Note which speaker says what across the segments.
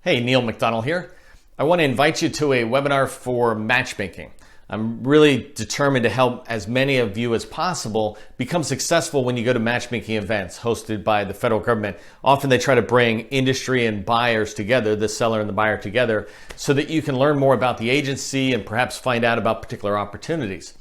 Speaker 1: Hey, Neil McDonnell here. I want to invite you to a webinar for matchmaking. I'm really determined to help as many of you as possible become successful when you go to matchmaking events hosted by the federal government. Often they try to bring industry and buyers together, the seller and the buyer together, so that you can learn more about the agency and perhaps find out about particular opportunities.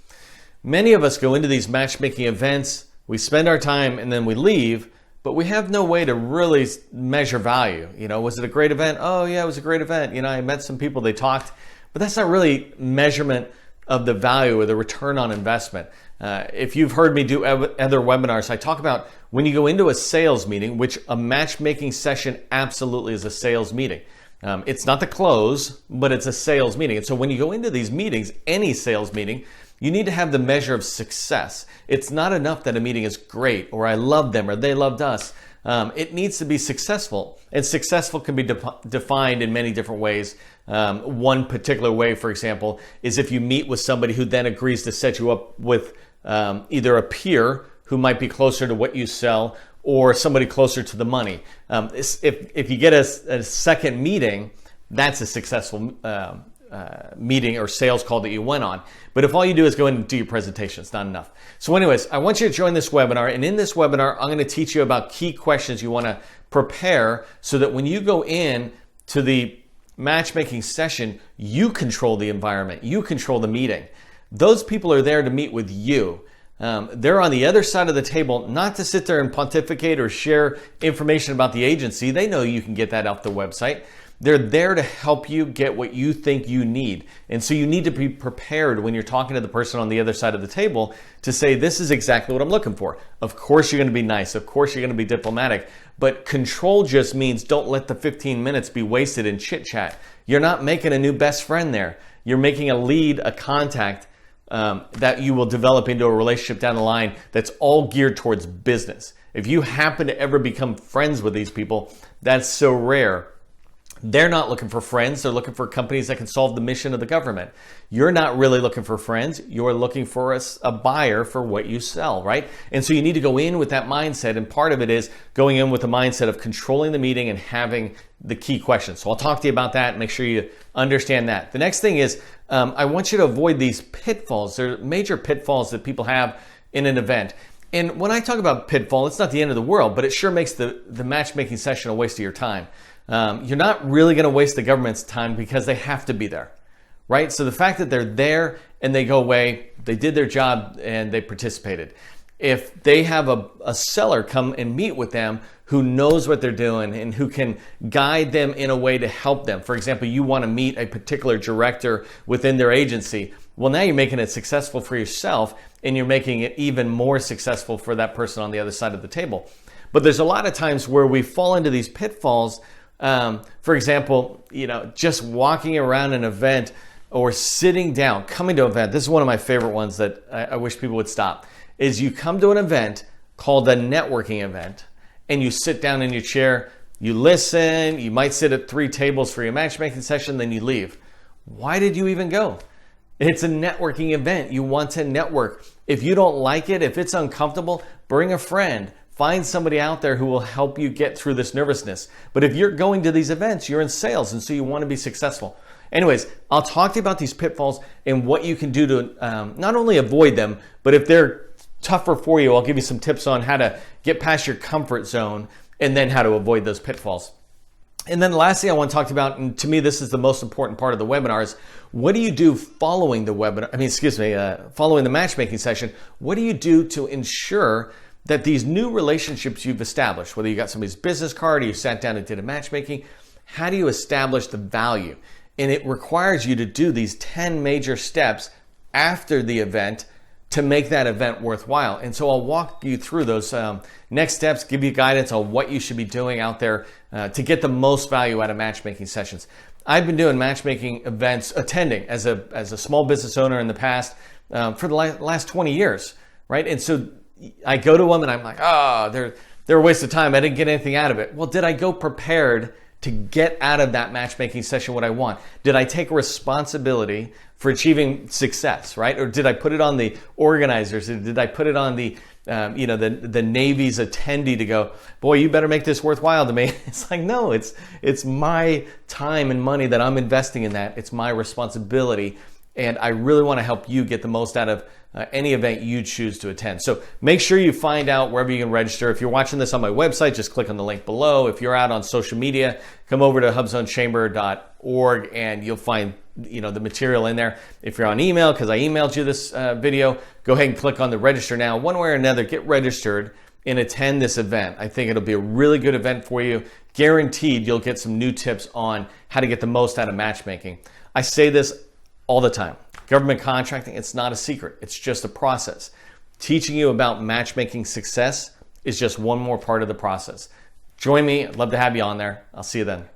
Speaker 1: Many of us go into these matchmaking events, we spend our time and then we leave, but we have no way to really measure value. Was it a great event? Oh yeah, it was a great event. I met some people, they talked, but that's not really measurement of the value or the return on investment. If you've heard me do other webinars, I talk about when you go into a sales meeting, which a matchmaking session absolutely is a sales meeting. It's not the close, but it's a sales meeting. And so when you go into these meetings, any sales meeting, you need to have the measure of success. It's not enough that a meeting is great, or I love them, or they loved us. It needs to be successful, and successful can be defined in many different ways. One particular way, for example, is if you meet with somebody who then agrees to set you up with either a peer who might be closer to what you sell, or somebody closer to the money. If you get a second meeting, that's a successful meeting or sales call that you went on. But if all you do is go in and do your presentation, it's not enough. So anyways, I want you to join this webinar, and in this webinar, I'm going to teach you about key questions you want to prepare so that when you go in to the matchmaking session, you control the environment, you control the meeting. Those people are there to meet with you. They're on the other side of the table, not to sit there and pontificate or share information about the agency. They know you can get that off the website. They're there to help you get what you think you need. And so you need to be prepared when you're talking to the person on the other side of the table to say, this is exactly what I'm looking for. Of course you're going to be nice. Of course you're going to be diplomatic. But control just means don't let the 15 minutes be wasted in chit chat. You're not making a new best friend there. You're making a lead, a contact that you will develop into a relationship down the line that's all geared towards business. If you happen to ever become friends with these people, that's so rare. They're not looking for friends. They're looking for companies that can solve the mission of the government. You're not really looking for friends. You're looking for a buyer for what you sell, right? And so you need to go in with that mindset. And part of it is going in with the mindset of controlling the meeting and having the key questions. So I'll talk to you about that. Make sure you understand that. The next thing is I want you to avoid these pitfalls. There are major pitfalls that people have in an event. And when I talk about pitfall, it's not the end of the world, but it sure makes the matchmaking session a waste of your time. You're not really going to waste the government's time because they have to be there, right? So the fact that they're there and they go away, they did their job and they participated. If they have a seller come and meet with them who knows what they're doing and who can guide them in a way to help them. For example, you want to meet a particular director within their agency. Well, now you're making it successful for yourself and you're making it even more successful for that person on the other side of the table. But there's a lot of times where we fall into these pitfalls. For example, just walking around an event or sitting down, coming to an event. This is one of my favorite ones that I wish people would stop, is you come to an event called a networking event and you sit down in your chair, you listen, you might sit at 3 tables for your matchmaking session, then you leave. Why did you even go? It's a networking event. You want to network. If you don't like it, if it's uncomfortable, bring a friend. Find somebody out there who will help you get through this nervousness. But if you're going to these events, you're in sales, and so you want to be successful. Anyways, I'll talk to you about these pitfalls and what you can do to not only avoid them, but if they're tougher for you, I'll give you some tips on how to get past your comfort zone and then how to avoid those pitfalls. And then the last thing I want to talk to you about, and to me this is the most important part of the webinar, is what do you do following the webinar? Following the matchmaking session, what do you do to ensure that these new relationships you've established, whether you got somebody's business card or you sat down and did a matchmaking, how do you establish the value? And it requires you to do these 10 major steps after the event to make that event worthwhile. And so I'll walk you through those next steps, give you guidance on what you should be doing out there to get the most value out of matchmaking sessions. I've been doing matchmaking events, attending as a small business owner in the past for the last 20 years, right? And so I go to them and I'm like, they're a waste of time. I didn't get anything out of it. Well, did I go prepared to get out of that matchmaking session what I want? Did I take responsibility for achieving success, right? Or did I put it on the organizers? Did I put it on the the Navy's attendee to go, boy, you better make this worthwhile to me. It's like, no, it's my time and money that I'm investing in that. It's my responsibility. And I really want to help you get the most out of any event you choose to attend. So make sure you find out wherever you can register. If you're watching this on my website, just click on the link below. If you're out on social media, come over to HUBZoneChamber.org and you'll find the material in there. If you're on email, because I emailed you this video, go ahead and click on the register now. One way or another, get registered and attend this event. I think it'll be a really good event for you. Guaranteed you'll get some new tips on how to get the most out of matchmaking. I say this all the time. Government contracting, it's not a secret. It's just a process. Teaching you about matchmaking success is just one more part of the process. Join me. I'd love to have you on there. I'll see you then.